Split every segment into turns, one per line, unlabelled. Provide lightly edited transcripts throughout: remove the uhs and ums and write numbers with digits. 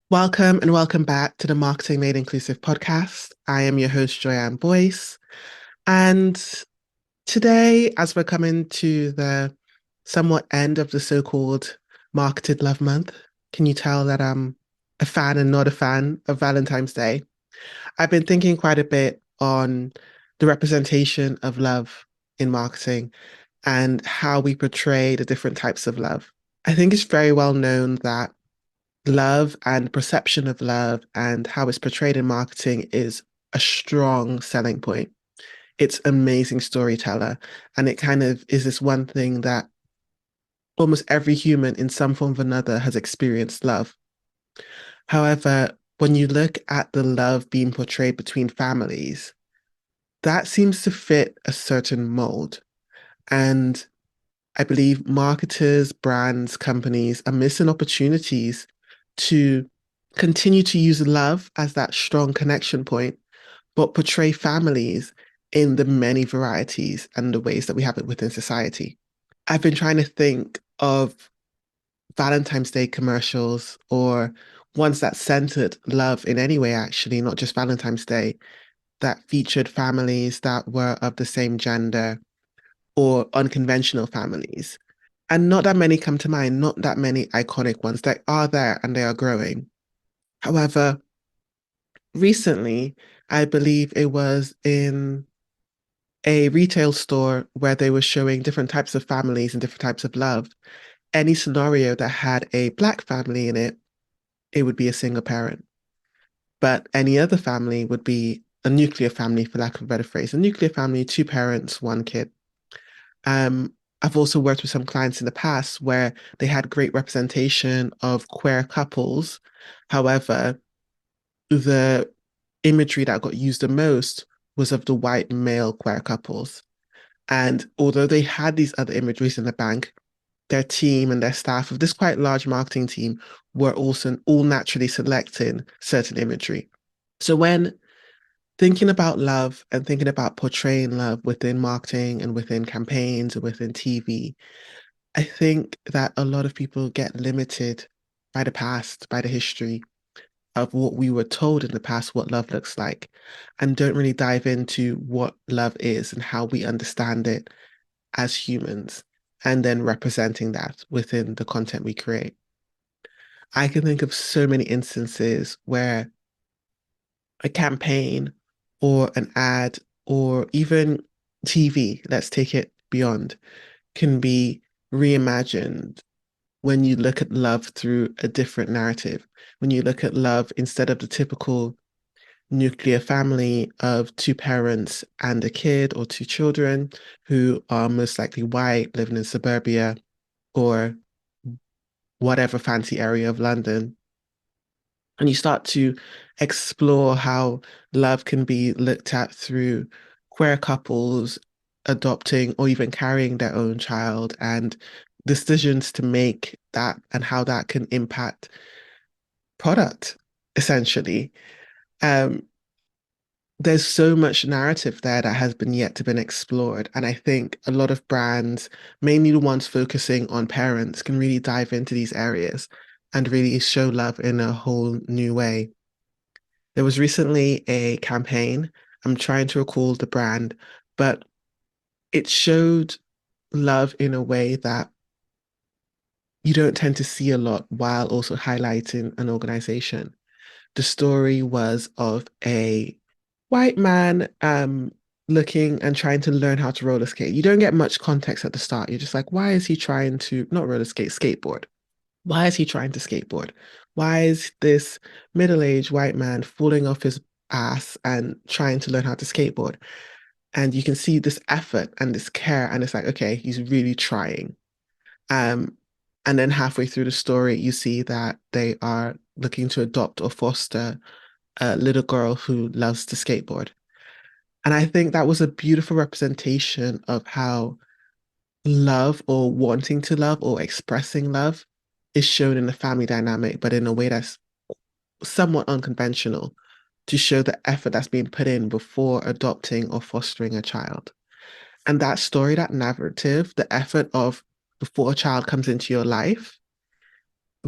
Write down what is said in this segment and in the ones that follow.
Welcome and welcome back to the Marketing Made Inclusive podcast. I am your host, Joyann Boyce. And today, as we're coming to the somewhat end of the so-called Marketed Love Month, can you tell that I'm a fan and not a fan of Valentine's Day? I've been thinking quite a bit on the representation of love in marketing and how we portray the different types of love. I think it's very well known that love and perception of love and how it's portrayed in marketing is a strong selling point. It's amazing storyteller. And it kind of is this one thing that almost every human in some form or another has experienced love. However, when you look at the love being portrayed between families, that seems to fit a certain mold. And I believe marketers, brands, companies are missing opportunities to continue to use love as that strong connection point, but portray families in the many varieties and the ways that we have it within society. I've been trying to think of Valentine's Day commercials or ones that centered love in any way, actually, not just Valentine's Day, that featured families that were of the same gender or unconventional families. And not that many come to mind, not that many iconic ones. They are there and they are growing. However, recently, I believe it was in a retail store where they were showing different types of families and different types of love. Any scenario that had a Black family in it, it would be a single parent. But any other family would be a nuclear family, for lack of a better phrase. A nuclear family, two parents, one kid. Um, I've also worked with some clients in the past where they had great representation of queer couples. However, the imagery that got used the most was of the white male queer couples. And although they had these other imageries in the bank, their team and their staff of this quite large marketing team were also all naturally selecting certain imagery. So when thinking about love and thinking about portraying love within marketing and within campaigns and within TV, I think that a lot of people get limited by the past, by the history of what we were told in the past, what love looks like, and don't really dive into what love is and how we understand it as humans, and then representing that within the content we create. I can think of so many instances where a campaign or an ad or even TV, let's take it beyond, can be reimagined when you look at love through a different narrative. When you look at love instead of the typical nuclear family of two parents and a kid or two children who are most likely white, living in suburbia or whatever fancy area of London. And you start to explore how love can be looked at through queer couples adopting or even carrying their own child and decisions to make that and how that can impact product, essentially. Um, there's so much narrative there that has been yet to been explored. And I think a lot of brands, mainly the ones focusing on parents, can really dive into these areas and really show love in a whole new way. There was recently a campaign, I'm trying to recall the brand, but it showed love in a way that you don't tend to see a lot while also highlighting an organization. The story was of a white man looking and trying to learn how to roller skate. You don't get much context at the start. You're just like, why is he trying to not roller skate, skateboard? Why is he trying to skateboard? Why is this middle-aged white man falling off his ass and trying to learn how to skateboard? And you can see this effort and this care, and it's like, okay, he's really trying. Um, and then halfway through the story, you see that they are looking to adopt or foster a little girl who loves to skateboard. And I think that was a beautiful representation of how love or wanting to love or expressing love is shown in the family dynamic, but in a way that's somewhat unconventional to show the effort that's being put in before adopting or fostering a child. And that story, that narrative, the effort of before a child comes into your life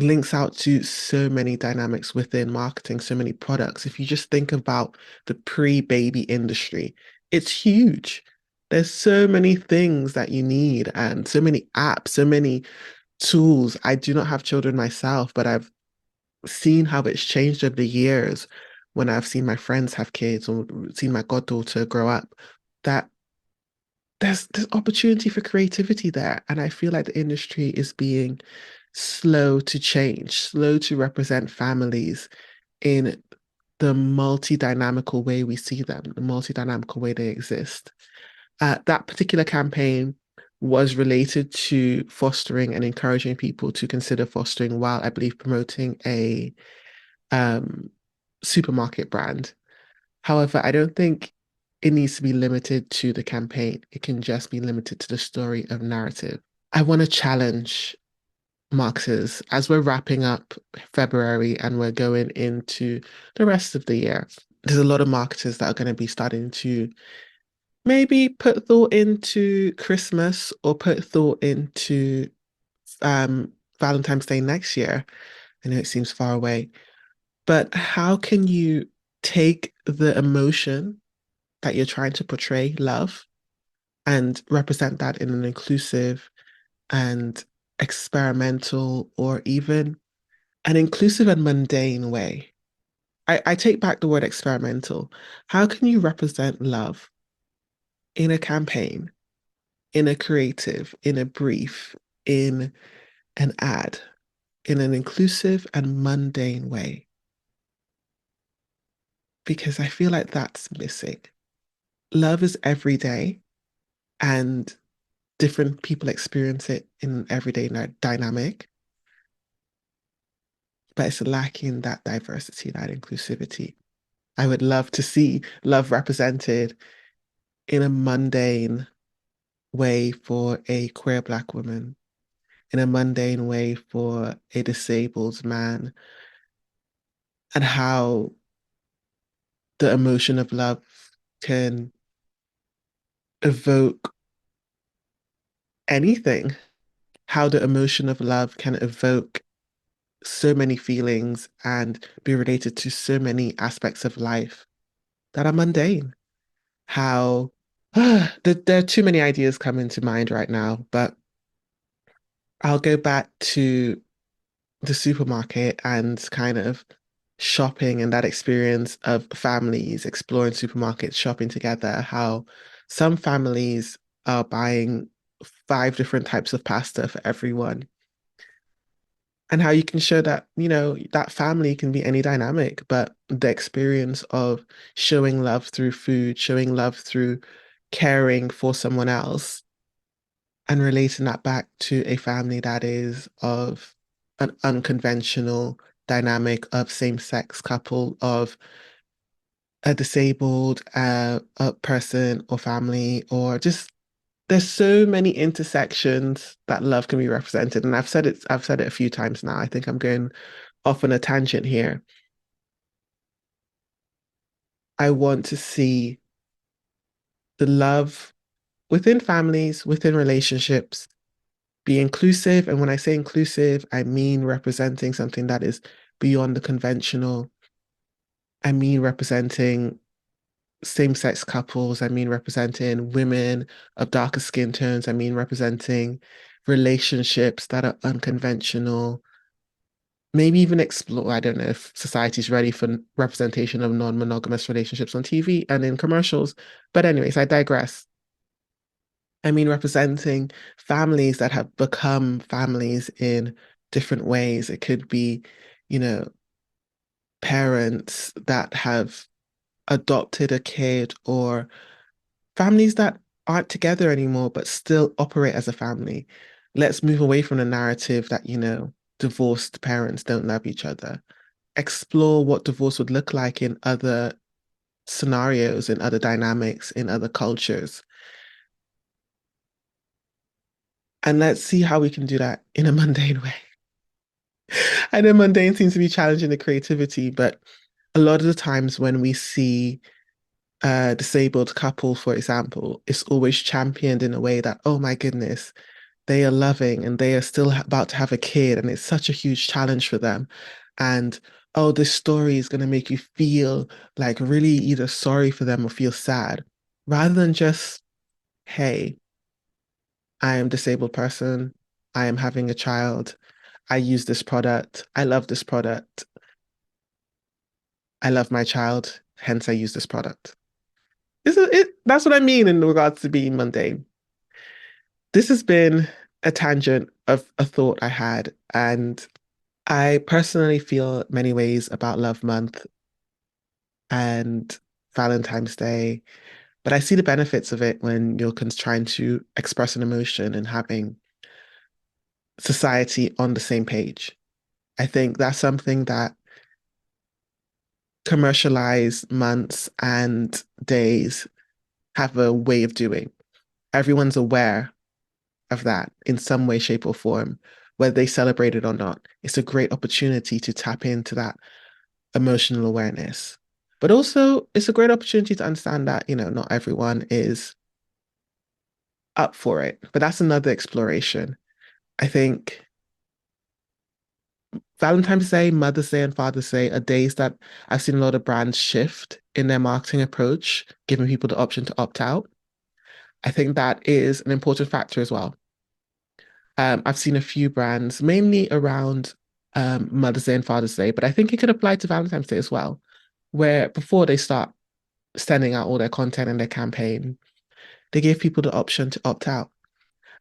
links out to so many dynamics within marketing, so many products. If you just think about the pre-baby industry, it's huge. There's so many things that you need and so many apps, so many tools. I do not have children myself, but I've seen how it's changed over the years when I've seen my friends have kids or seen my goddaughter grow up, that there's opportunity for creativity there. And I feel like the industry is being slow to change, slow to represent families in the multi-dynamical way we see them, the multi-dynamical way they exist. That particular campaign was related to fostering and encouraging people to consider fostering while I believe promoting a um, supermarket brand. However, I don't think it needs to be limited to the campaign. It can just be limited to the story of narrative. I want to challenge marketers as we're wrapping up February and we're going into the rest of the year. There's a lot of marketers that are going to be starting to maybe put thought into Christmas or put thought into um, Valentine's Day next year. I know it seems far away, but how can you take the emotion that you're trying to portray, love, and represent that in an inclusive and experimental or even an inclusive and mundane way? I take back the word experimental. How can you represent love in a campaign, in a creative, in a brief, in an ad, in an inclusive and mundane way? Because I feel like that's missing. Love is every day, and different people experience it in an everyday dynamic, but it's lacking that diversity, that inclusivity. I would love to see love represented in a mundane way for a queer Black woman, in a mundane way for a disabled man, and how the emotion of love can evoke anything, how the emotion of love can evoke so many feelings and be related to so many aspects of life that are mundane. How there are too many ideas coming to mind right now, but I'll go back to the supermarket and kind of shopping and that experience of families exploring supermarkets, shopping together, how some families are buying five different types of pasta for everyone, and how you can show that, that family can be any dynamic, but the experience of showing love through food, showing love through caring for someone else, and relating that back to a family that is of an unconventional dynamic of same-sex couple, of a disabled a person or family, or just there's so many intersections that love can be represented. And I've said it a few times now. I think I'm going off on a tangent here. I want to see the love within families, within relationships, be inclusive. And when I say inclusive, I mean representing something that is beyond the conventional. I mean representing same-sex couples. I mean representing women of darker skin tones. I mean representing relationships that are unconventional. Maybe even explore, I don't know if society's ready for representation of non-monogamous relationships on TV and in commercials. But anyways, I digress. I mean, representing families that have become families in different ways. It could be, you know, parents that have adopted a kid, or families that aren't together anymore but still operate as a family. Let's move away from the narrative that, divorced parents don't love each other. Explore what divorce would look like in other scenarios, in other dynamics, in other cultures. And let's see how we can do that in a mundane way. I know mundane seems to be challenging the creativity, but a lot of the times when we see a disabled couple, for example, it's always championed in a way that, oh my goodness, they are loving and they are still about to have a kid, and it's such a huge challenge for them. And oh, this story is going to make you feel like really either sorry for them or feel sad, rather than just, hey, I am a disabled person. I am having a child. I use this product. I love this product. I love my child. Hence, I use this product. That's what I mean in regards to being mundane. This has been a tangent of a thought I had, and I personally feel many ways about Love Month and Valentine's Day, but I see the benefits of it when you're trying to express an emotion and having society on the same page. I think that's something that commercialized months and days have a way of doing. Everyone's aware of that in some way, shape, or form, whether they celebrate it or not. It's a great opportunity to tap into that emotional awareness. But also, it's a great opportunity to understand that, not everyone is up for it. But that's another exploration. I think Valentine's Day, Mother's Day, and Father's Day are days that I've seen a lot of brands shift in their marketing approach, giving people the option to opt out. I think that is an important factor as well. I've seen a few brands, mainly around Mother's Day and Father's Day, but I think it could apply to Valentine's Day as well, where before they start sending out all their content and their campaign, they give people the option to opt out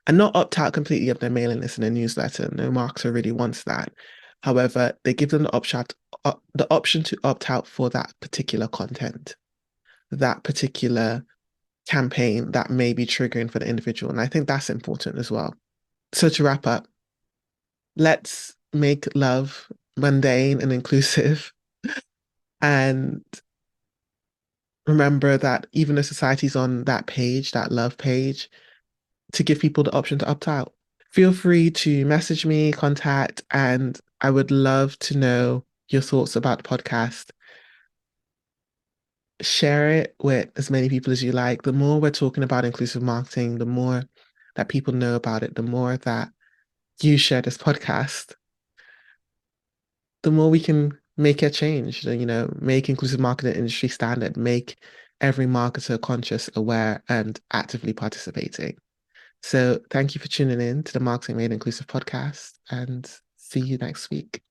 and not opt out completely of their mailing list and their newsletter. No marketer really wants that. However, they give them the option to opt out for that particular content, that particular campaign that may be triggering for the individual. And I think that's important as well. So to wrap up, let's make love mundane and inclusive and remember that even though society's on that page, that love page, to give people the option to opt out. Feel free to message me, contact, and I would love to know your thoughts about the podcast. Share it with as many people as you like. The more we're talking about inclusive marketing, the more that people know about it, the more that you share this podcast, the more we can make a change, make inclusive marketing industry standard, make every marketer conscious, aware, and actively participating. So thank you for tuning in to the Marketing Made Inclusive podcast, and see you next week.